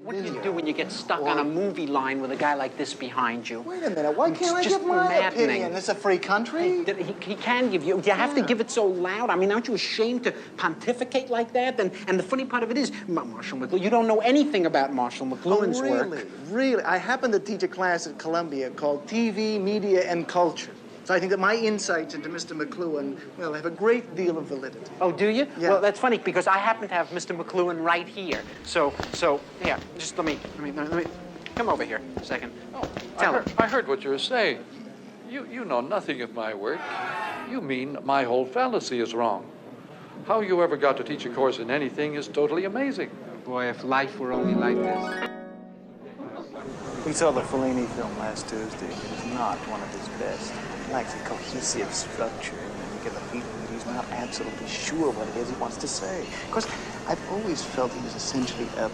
What do you do when you get stuck on a movie line with a guy like this behind you? Wait a minute, why can't I give my opinion? It's a free country. He can give you. You have to give it so loud. I mean, aren't you ashamed to pontificate like that? And the funny part of it is, Marshall McLuhan, you don't know anything about Marshall McLuhan's work. Really? I happen to teach a class at Columbia called TV, Media, and Culture. So I think that my insights into Mr. McLuhan, well, have a great deal of validity. Oh, do you? Yeah. Well, that's funny because I happen to have Mr. McLuhan right here. So here, just let me come over here a second. Oh, Tell him. I heard what you were saying. You know nothing of my work. You mean my whole fallacy is wrong. How you ever got to teach a course in anything is totally amazing. Boy, if life were only like this. We saw the Fellini film last Tuesday. It is not one of his best. It lacks a cohesive structure. You get the feeling that he's not absolutely sure what it is he wants to say. Of course, I've always felt he was essentially a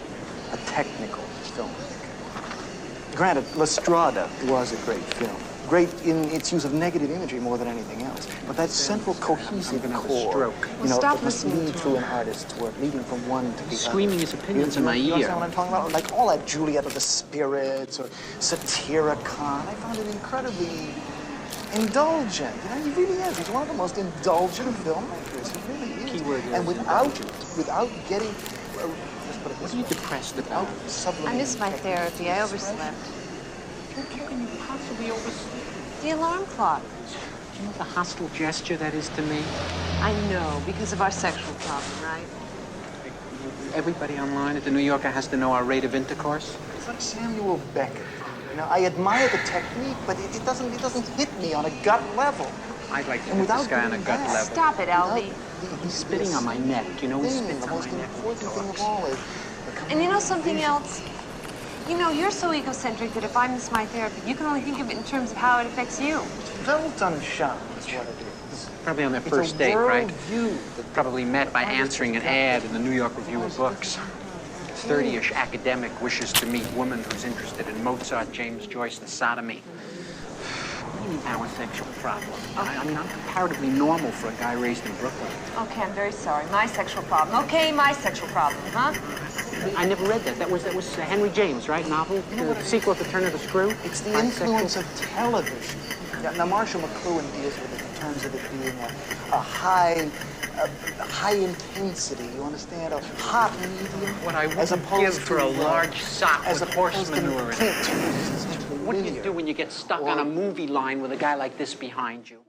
technical filmmaker. Granted, La Strada was a great film. Great in its use of negative imagery more than anything else. But that central cohesive core, that must lead through an artist's work, leading from one to the Screaming other. his opinions in my ear. You understand what I'm talking about? Like all that Juliet of the Spirits or Satyricon. I found it incredibly indulgent. He really is. He's one of the most indulgent filmmakers. He really is. Keyword and without getting... What are you depressed about? I missed my therapy. I overslept. How can you possibly oversleep? The alarm clock. Do you know the hostile gesture that is to me? I know, because of our sexual problem, right? Everybody online at the New Yorker has to know our rate of intercourse. It's like Samuel Beckett. I admire the technique, but it doesn't hit me on a gut level. I'd like to hit this guy on a gut level. Stop it, Albie. He's spitting on my neck. You know, he spits the on most my neck. important thing of all is... And you know something else? You're so egocentric that if I miss my therapy, you can only think of it in terms of how it affects you. Weltanschauung is what it is. Probably on their first date, right? View. Probably met by answering an ad in the New York Review of Books. 30-ish academic wishes to meet woman who's interested in Mozart, James Joyce, and sodomy. What do you mean our sexual problem? I mean, I'm comparatively normal for a guy raised in Brooklyn. Okay, I'm very sorry. My sexual problem. Okay, my sexual problem, huh? I never read that. That was Henry James, right? Novel? The sequel to Turn of the Screw? It's the influence of television. Now, Marshall McLuhan deals with it in terms of it being a high intensity, you understand? A hot medium. What I wouldn't give for a large sock with horse manure in it. What do you do when you get stuck on a movie line with a guy like this behind you?